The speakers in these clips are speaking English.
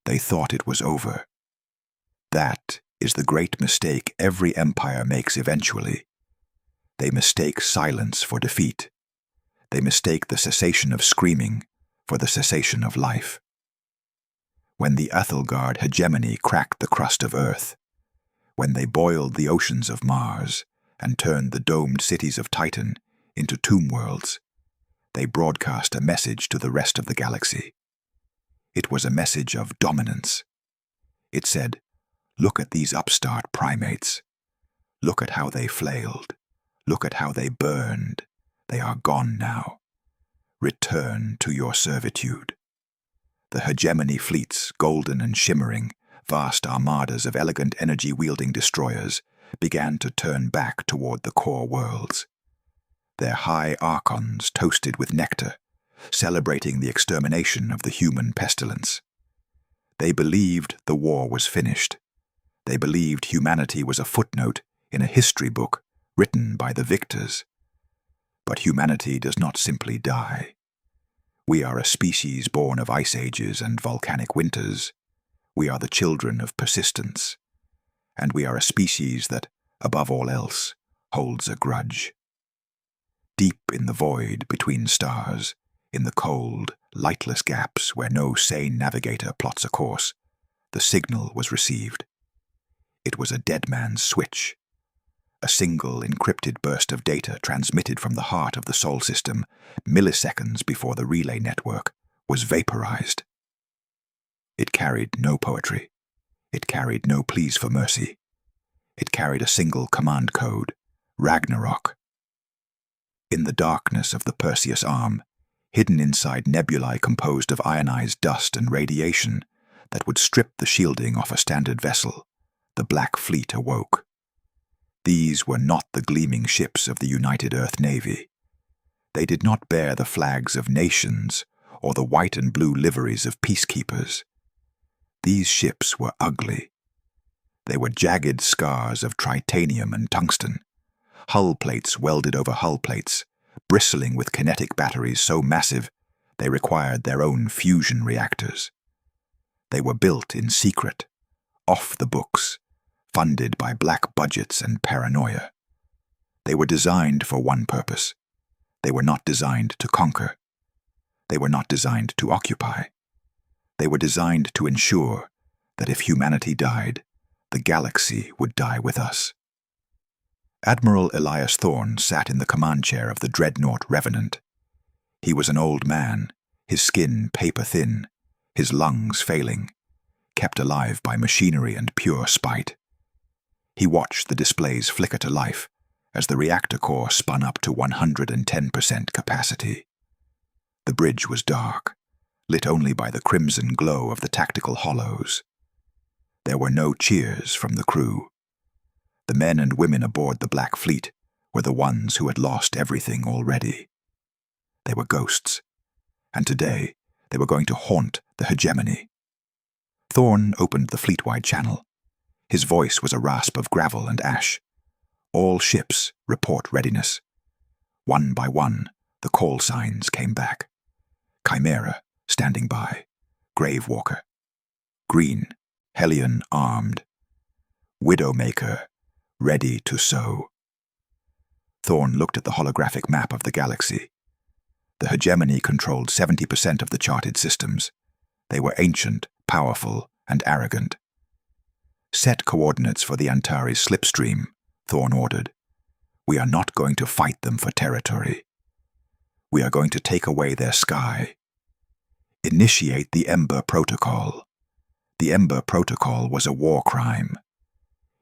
They thought it was over. That is the great mistake every empire makes eventually. They mistake silence for defeat. They mistake the cessation of screaming for the cessation of life. When the Ethelgard hegemony cracked the crust of Earth, when they boiled the oceans of Mars and turned the domed cities of Titan into tomb worlds, they broadcast a message to the rest of the galaxy. It was a message of dominance. It said, "Look at these upstart primates. Look at how they flailed. Look at how they burned. They are gone now. Return to your servitude." The hegemony fleets, golden and shimmering, vast armadas of elegant energy-wielding destroyers, began to turn back toward the core worlds. Their high archons toasted with nectar, celebrating the extermination of the human pestilence. They believed the war was finished. They believed humanity was a footnote in a history book written by the victors. But humanity does not simply die. We are a species born of ice ages and volcanic winters. We are the children of persistence. And we are a species that, above all else, holds a grudge. Deep in the void between stars, in the cold, lightless gaps where no sane navigator plots a course, the signal was received. It was a dead man's switch. A single encrypted burst of data transmitted from the heart of the Sol system, milliseconds before the relay network, was vaporized. It carried no poetry. It carried no pleas for mercy. It carried a single command code, Ragnarok. In the darkness of the Perseus Arm, hidden inside nebulae composed of ionized dust and radiation that would strip the shielding off a standard vessel, the Black Fleet awoke. These were not the gleaming ships of the United Earth Navy. They did not bear the flags of nations or the white and blue liveries of peacekeepers. These ships were ugly. They were jagged scars of titanium and tungsten, hull plates welded over hull plates, bristling with kinetic batteries so massive they required their own fusion reactors. They were built in secret, off the books, funded by black budgets and paranoia. They were designed for one purpose. They were not designed to conquer. They were not designed to occupy. They were designed to ensure that if humanity died, the galaxy would die with us. Admiral Elias Thorne sat in the command chair of the dreadnought Revenant. He was an old man, his skin paper-thin, his lungs failing, kept alive by machinery and pure spite. He watched the displays flicker to life as the reactor core spun up to 110% capacity. The bridge was dark, lit only by the crimson glow of the tactical hollows. There were no cheers from the crew. The men and women aboard the Black Fleet were the ones who had lost everything already. They were ghosts, and today they were going to haunt the hegemony. Thorne opened the fleet-wide channel. His voice was a rasp of gravel and ash. All ships, report readiness. One by one, the call signs came back. Chimera, standing by. Gravewalker. Green, Hellion armed. Widowmaker, ready to sow. Thorne looked at the holographic map of the galaxy. The hegemony controlled 70% of the charted systems. They were ancient, powerful, and arrogant. Set coordinates for the Antares slipstream, Thorne ordered. We are not going to fight them for territory. We are going to take away their sky. Initiate the Ember Protocol. The Ember Protocol was a war crime.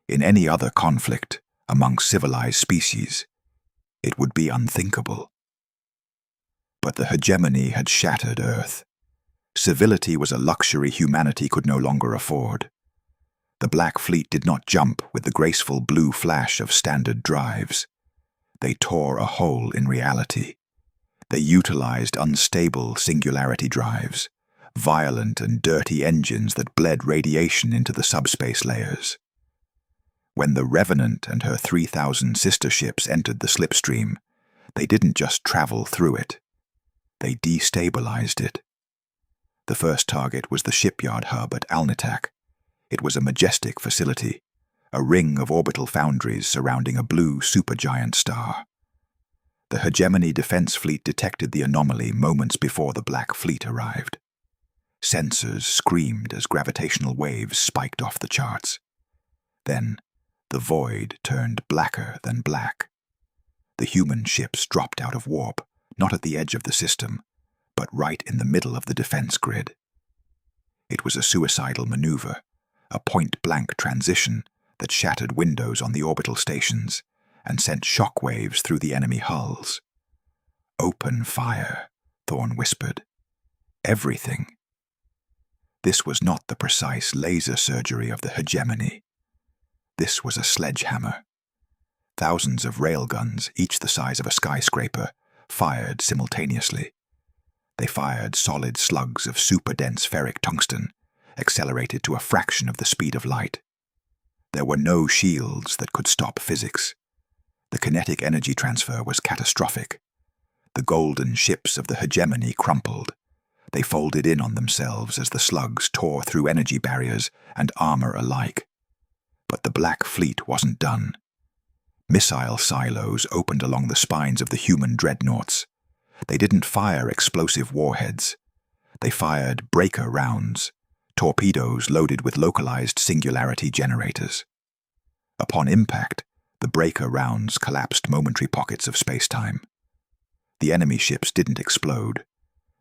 In any other conflict among civilized species, it would be unthinkable. But the hegemony had shattered Earth. Civility was a luxury humanity could no longer afford. The Black Fleet did not jump with the graceful blue flash of standard drives. They tore a hole in reality. They utilized unstable singularity drives, violent and dirty engines that bled radiation into the subspace layers. When the Revenant and her 3,000 sister ships entered the slipstream, they didn't just travel through it. They destabilized it. The first target was the shipyard hub at Alnitak. It was a majestic facility, a ring of orbital foundries surrounding a blue supergiant star. The Hegemony Defense Fleet detected the anomaly moments before the Black Fleet arrived. Sensors screamed as gravitational waves spiked off the charts. Then, the void turned blacker than black. The human ships dropped out of warp, not at the edge of the system, but right in the middle of the defense grid. It was a suicidal maneuver, a point-blank transition that shattered windows on the orbital stations and sent shockwaves through the enemy hulls. "Open fire," Thorn whispered. "Everything." This was not the precise laser surgery of the hegemony. This was a sledgehammer. Thousands of railguns, each the size of a skyscraper, fired simultaneously. They fired solid slugs of super-dense ferric tungsten, accelerated to a fraction of the speed of light. There were no shields that could stop physics. The kinetic energy transfer was catastrophic. The golden ships of the hegemony crumpled. They folded in on themselves as the slugs tore through energy barriers and armor alike. But the Black Fleet wasn't done. Missile silos opened along the spines of the human dreadnoughts. They didn't fire explosive warheads. They fired breaker rounds, torpedoes loaded with localized singularity generators. Upon impact, the breaker rounds collapsed momentary pockets of space-time. The enemy ships didn't explode.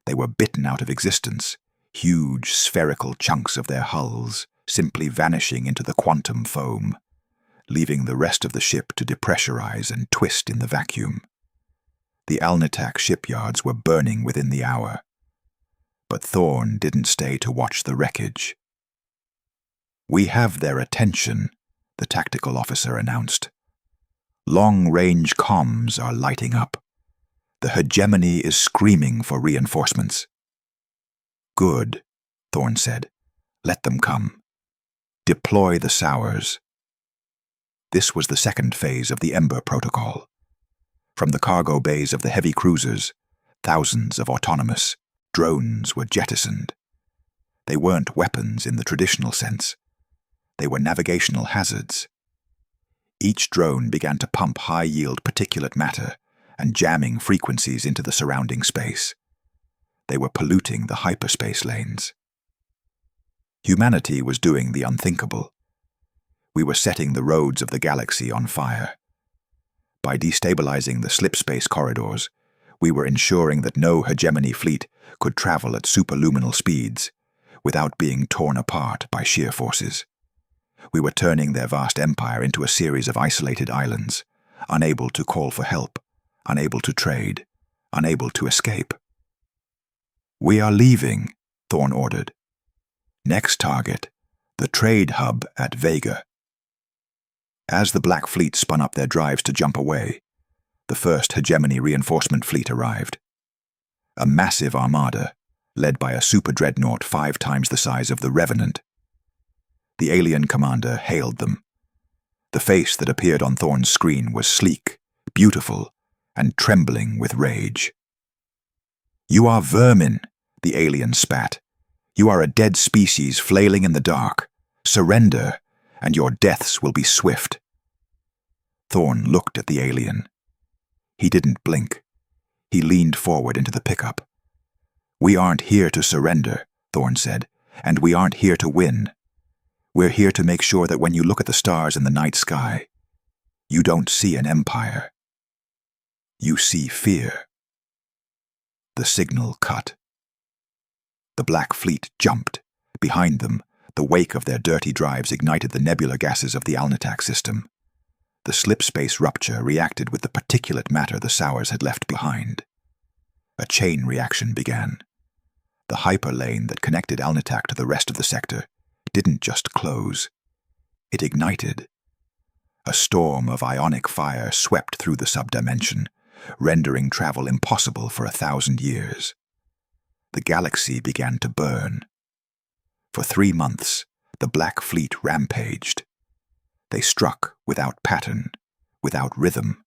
They were bitten out of existence, huge spherical chunks of their hulls simply vanishing into the quantum foam, leaving the rest of the ship to depressurize and twist in the vacuum. The Alnitak shipyards were burning within the hour. But Thorn didn't stay to watch the wreckage. "We have their attention," the tactical officer announced. "Long-range comms are lighting up. The hegemony is screaming for reinforcements." "Good," Thorn said. "Let them come. Deploy the Sowers." This was the second phase of the Ember Protocol. From the cargo bays of the heavy cruisers, thousands of autonomous drones were jettisoned. They weren't weapons in the traditional sense. They were navigational hazards. Each drone began to pump high-yield particulate matter and jamming frequencies into the surrounding space. They were polluting the hyperspace lanes. Humanity was doing the unthinkable. We were setting the roads of the galaxy on fire. By destabilizing the slipspace corridors, we were ensuring that no hegemony fleet could travel at superluminal speeds without being torn apart by shear forces. We were turning their vast empire into a series of isolated islands, unable to call for help, unable to trade, unable to escape. "We are leaving," Thorn ordered. "Next target, the trade hub at Vega." As the Black Fleet spun up their drives to jump away, the first hegemony reinforcement fleet arrived. A massive armada, led by a super dreadnought 5 times the size of the Revenant. The alien commander hailed them. The face that appeared on Thorn's screen was sleek, beautiful, and trembling with rage. "You are vermin," the alien spat. "You are a dead species flailing in the dark. Surrender, and your deaths will be swift." Thorn looked at the alien. He didn't blink. He leaned forward into the pickup. "We aren't here to surrender," Thorn said, "and we aren't here to win. We're here to make sure that when you look at the stars in the night sky, you don't see an empire. You see fear." The signal cut. The Black Fleet jumped. Behind them, the wake of their dirty drives ignited the nebular gases of the Alnitak system. The slipspace rupture reacted with the particulate matter the Sowers had left behind. A chain reaction began. The hyperlane that connected Alnitak to the rest of the sector didn't just close. It ignited. A storm of ionic fire swept through the subdimension, rendering travel impossible for 1,000 years. The galaxy began to burn. For 3 months, the Black Fleet rampaged. They struck without pattern, without rhythm.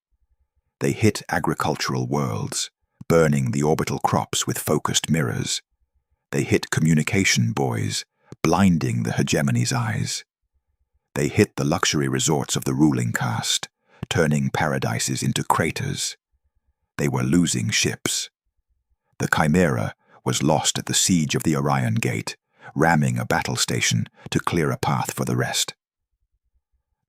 They hit agricultural worlds, burning the orbital crops with focused mirrors. They hit communication buoys, blinding the hegemony's eyes. They hit the luxury resorts of the ruling caste, turning paradises into craters. They were losing ships. The Chimera was lost at the siege of the Orion Gate, ramming a battle station to clear a path for the rest.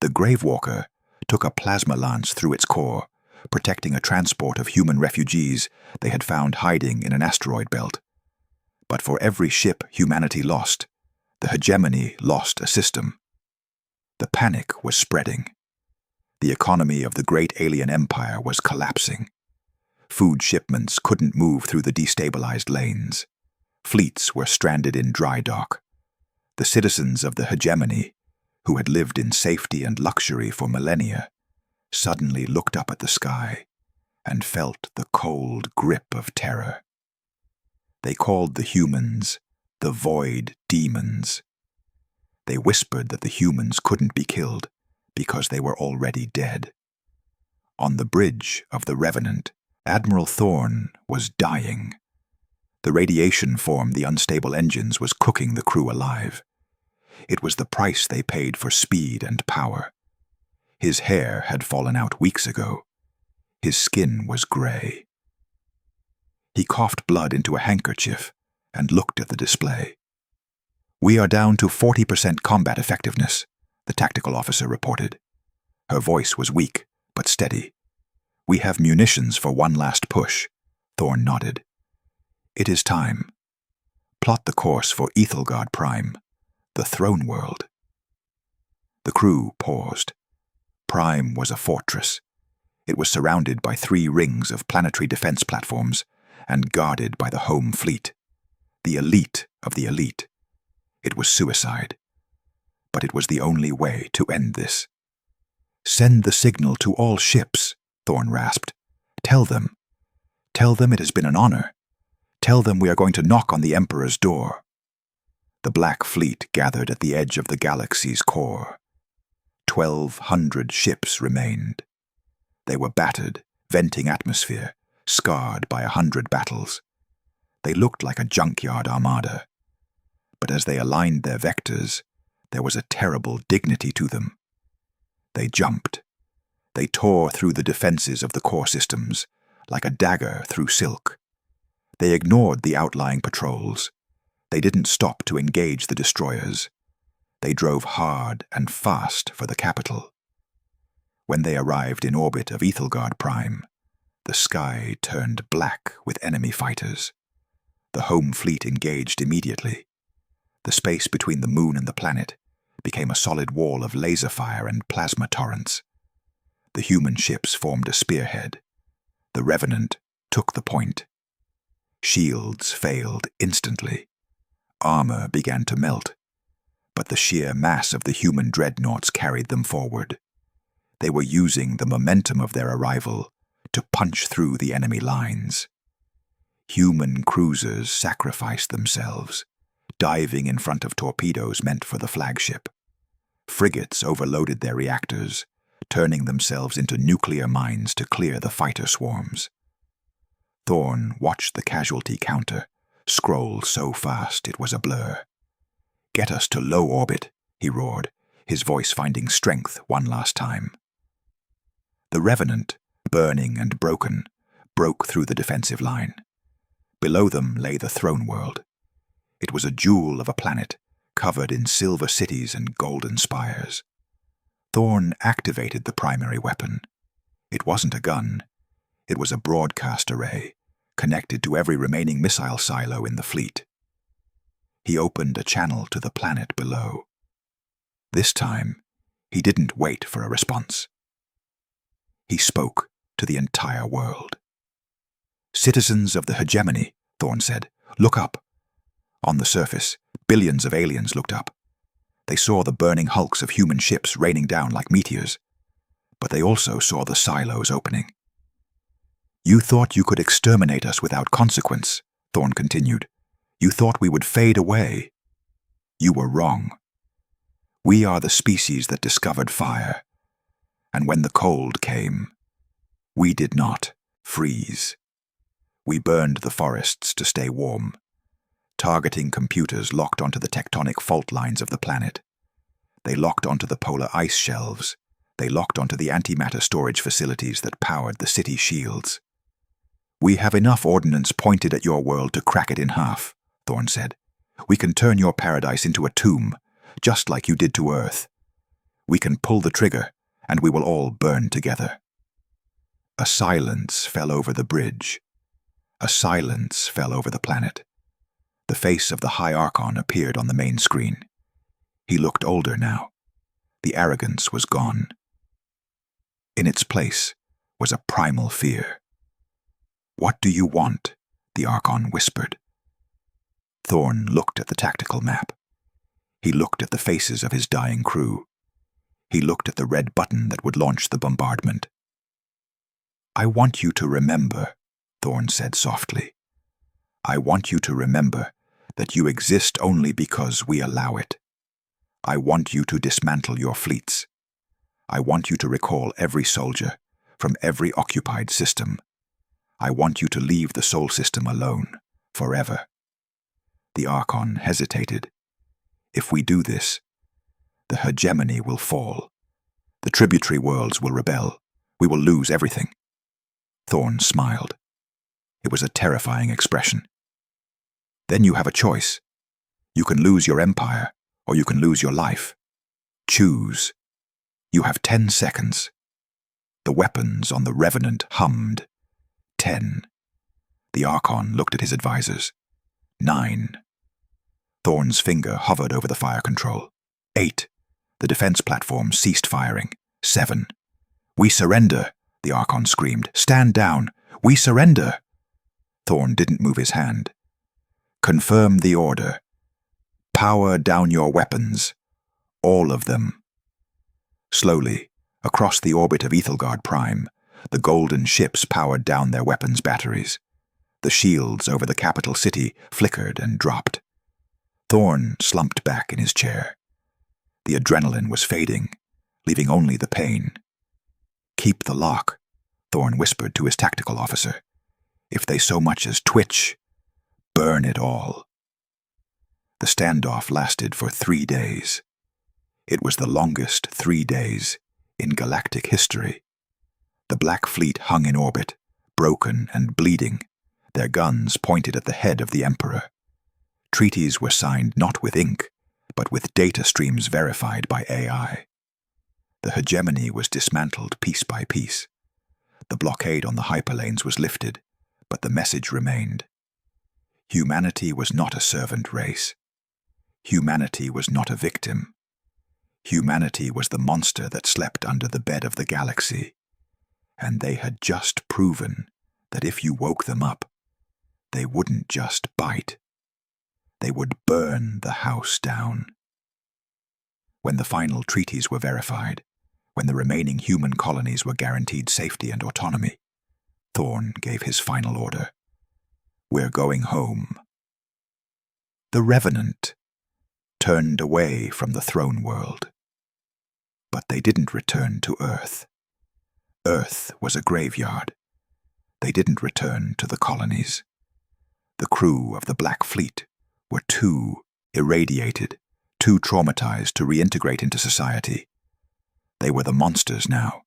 The Gravewalker took a plasma lance through its core, protecting a transport of human refugees they had found hiding in an asteroid belt. But for every ship humanity lost, the hegemony lost a system. The panic was spreading. The economy of the great alien empire was collapsing. Food shipments couldn't move through the destabilized lanes. Fleets were stranded in dry dock. The citizens of the hegemony, who had lived in safety and luxury for millennia, suddenly looked up at the sky and felt the cold grip of terror. They called the humans the Void Demons. They whispered that the humans couldn't be killed because they were already dead. On the bridge of the Revenant, Admiral Thorn was dying. The radiation form the unstable engines was cooking the crew alive. It was the price they paid for speed and power. His hair had fallen out weeks ago. His skin was gray. He coughed blood into a handkerchief and looked at the display. "We are down to 40% combat effectiveness," the tactical officer reported. Her voice was weak but steady. "We have munitions for one last push." Thorn nodded. "It is time. Plot the course for Ethelgard Prime, the throne world." The crew paused. Prime was a fortress. It was surrounded by 3 rings of planetary defense platforms and guarded by the home fleet. The elite of the elite. It was suicide. But it was the only way to end this. "Send the signal to all ships," Thorn rasped. Tell them it has been an honor. Tell them we are going to knock on the Emperor's door." The Black Fleet gathered at the edge of the galaxy's core. 1,200 ships remained. They were battered, venting atmosphere, scarred by 100 battles. They looked like a junkyard armada. But as they aligned their vectors, there was a terrible dignity to them. They jumped. They tore through the defenses of the core systems, like a dagger through silk. They ignored the outlying patrols. They didn't stop to engage the destroyers. They drove hard and fast for the capital. When they arrived in orbit of Ethelgard Prime, the sky turned black with enemy fighters. The home fleet engaged immediately. The space between the moon and the planet became a solid wall of laser fire and plasma torrents. The human ships formed a spearhead. The Revenant took the point. Shields failed instantly. Armor began to melt. But the sheer mass of the human dreadnoughts carried them forward. They were using the momentum of their arrival to punch through the enemy lines. Human cruisers sacrificed themselves, diving in front of torpedoes meant for the flagship. Frigates overloaded their reactors, turning themselves into nuclear mines to clear the fighter swarms. Thorn watched the casualty counter scroll so fast it was a blur. "Get us to low orbit," he roared, his voice finding strength one last time. The Revenant, burning and broken, broke through the defensive line. Below them lay the throne world. It was a jewel of a planet, covered in silver cities and golden spires. Thorn activated the primary weapon. It wasn't a gun. It was a broadcast array, connected to every remaining missile silo in the fleet. He opened a channel to the planet below. This time, he didn't wait for a response. He spoke to the entire world. "Citizens of the hegemony," Thorn said, "look up." On the surface, billions of aliens looked up. They saw the burning hulks of human ships raining down like meteors. But they also saw the silos opening. "You thought you could exterminate us without consequence," Thorn continued. "You thought we would fade away. You were wrong. We are the species that discovered fire. And when the cold came, we did not freeze. We burned the forests to stay warm. Targeting computers locked onto the tectonic fault lines of the planet. They locked onto the polar ice shelves. They locked onto the antimatter storage facilities that powered the city shields. "We have enough ordnance pointed at your world to crack it in half," Thorn said. "We can turn your paradise into a tomb, just like you did to Earth. We can pull the trigger, and we will all burn together." A silence fell over the bridge. A silence fell over the planet. The face of the High Archon appeared on the main screen. He looked older now. The arrogance was gone. In its place was a primal fear. "What do you want?" the Archon whispered. Thorn looked at the tactical map. He looked at the faces of his dying crew. He looked at the red button that would launch the bombardment. "I want you to remember," Thorn said softly. "I want you to remember that you exist only because we allow it. I want you to dismantle your fleets. I want you to recall every soldier from every occupied system. I want you to leave the Sol system alone, forever." The Archon hesitated. "If we do this, the hegemony will fall. The tributary worlds will rebel. We will lose everything." Thorn smiled. It was a terrifying expression. "Then you have a choice. You can lose your empire, or you can lose your life. Choose. You have 10 seconds. The weapons on the Revenant hummed. 10. The Archon looked at his advisors. 9. Thorn's finger hovered over the fire control. 8. The defense platform ceased firing. 7. "We surrender," the Archon screamed. "Stand down. We surrender." Thorn didn't move his hand. "Confirm the order. Power down your weapons. All of them." Slowly, across the orbit of Ethelgard Prime, the golden ships powered down their weapons batteries. The shields over the capital city flickered and dropped. Thorn slumped back in his chair. The adrenaline was fading, leaving only the pain. "Keep the lock," Thorn whispered to his tactical officer. "If they so much as twitch, burn it all." The standoff lasted for 3 days. It was the longest 3 days in galactic history. The Black Fleet hung in orbit, broken and bleeding, their guns pointed at the head of the Emperor. Treaties were signed not with ink, but with data streams verified by AI. The hegemony was dismantled piece by piece. The blockade on the hyperlanes was lifted, but the message remained. Humanity was not a servant race. Humanity was not a victim. Humanity was the monster that slept under the bed of the galaxy. And they had just proven that if you woke them up, they wouldn't just bite. They would burn the house down. When the final treaties were verified, when the remaining human colonies were guaranteed safety and autonomy, Thorn gave his final order. "We're going home." The Revenant turned away from the throne world. But they didn't return to Earth. Earth was a graveyard. They didn't return to the colonies. The crew of the Black Fleet were too irradiated, too traumatized to reintegrate into society. They were the monsters now.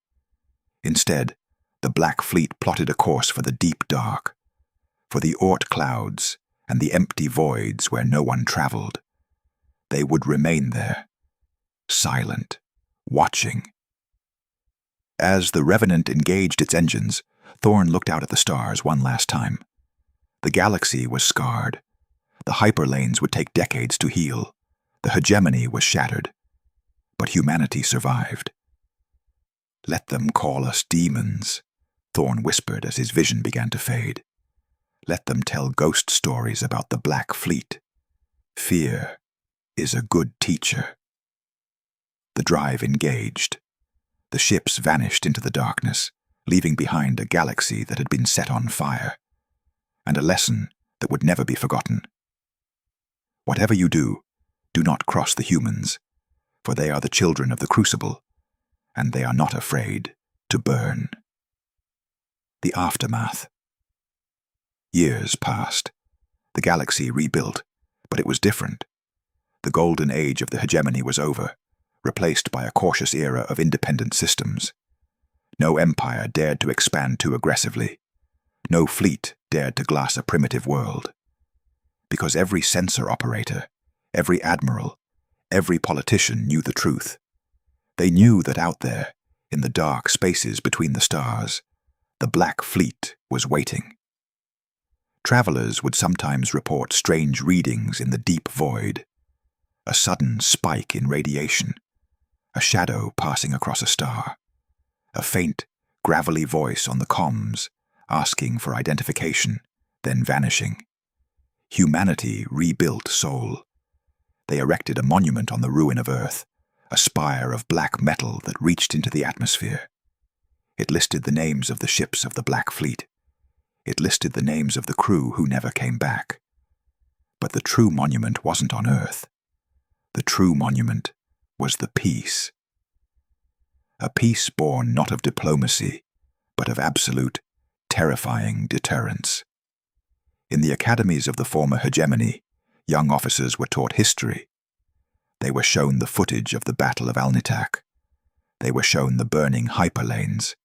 Instead, the Black Fleet plotted a course for the deep dark, for the Oort clouds and the empty voids where no one traveled. They would remain there, silent, watching. As the Revenant engaged its engines, Thorn looked out at the stars one last time. The galaxy was scarred. The hyperlanes would take decades to heal. The hegemony was shattered. But humanity survived. "Let them call us demons," Thorn whispered as his vision began to fade. "Let them tell ghost stories about the Black Fleet. Fear is a good teacher." The drive engaged. The ships vanished into the darkness, leaving behind a galaxy that had been set on fire, and a lesson that would never be forgotten. Whatever you do not cross the humans, for they are the children of the Crucible, and they are not afraid to burn. The aftermath. Years passed. The galaxy rebuilt, But it was different. The golden age of the hegemony was over, replaced by a cautious era of independent systems. No empire dared to expand too aggressively. No fleet dared to glass a primitive world. Because every sensor operator, every admiral, every politician knew the truth. They knew that out there, in the dark spaces between the stars, the Black Fleet was waiting. Travelers would sometimes report strange readings in the deep void, a sudden spike in radiation, a shadow passing across a star, a faint, gravelly voice on the comms asking for identification, then vanishing. Humanity rebuilt Sol. They erected a monument on the ruin of Earth, a spire of black metal that reached into the atmosphere. It listed the names of the ships of the Black Fleet. It listed the names of the crew who never came back. But the true monument wasn't on Earth. The true monument was the peace. A peace born not of diplomacy, but of absolute, terrifying deterrence. In the academies of the former hegemony, young officers were taught history. They were shown the footage of the Battle of Alnitak. They were shown the burning hyperlanes.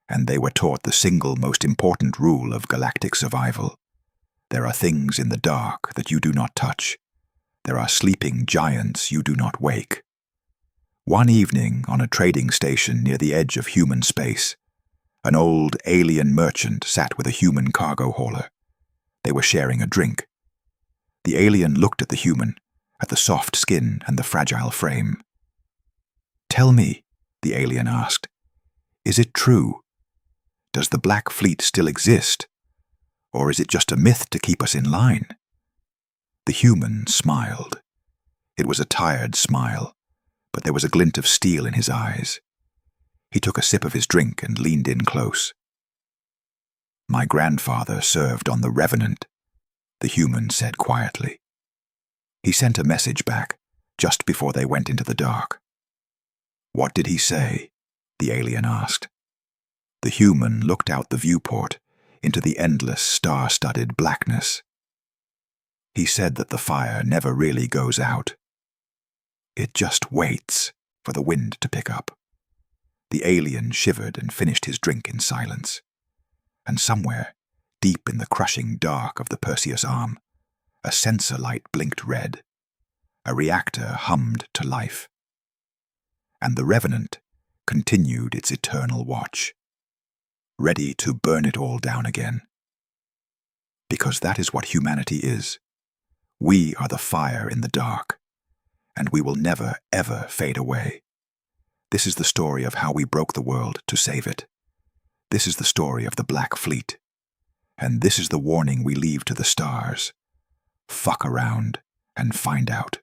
And they were taught the single most important rule of galactic survival. There are things in the dark that you do not touch. There are sleeping giants you do not wake. One evening on a trading station near the edge of human space, an old alien merchant sat with a human cargo hauler. They were sharing a drink. The alien looked at the human, at the soft skin and the fragile frame. "Tell me," the alien asked, "is it true? Does the Black Fleet still exist? Or is it just a myth to keep us in line?" The human smiled. It was a tired smile, but there was a glint of steel in his eyes. He took a sip of his drink and leaned in close. "My grandfather served on the Revenant," the human said quietly. He sent a message back, just before they went into the dark. "What did he say?" the alien asked. The human looked out the viewport into the endless star-studded blackness. He said that the fire never really goes out. It just waits for the wind to pick up. The alien shivered and finished his drink in silence. And somewhere, deep in the crushing dark of the Perseus arm, a sensor light blinked red. A reactor hummed to life. And the Revenant continued its eternal watch, ready to burn it all down again. Because that is what humanity is. We are the fire in the dark, and we will never, ever fade away. This is the story of how we broke the world to save it. This is the story of the Black Fleet. And this is the warning we leave to the stars. Fuck around and find out.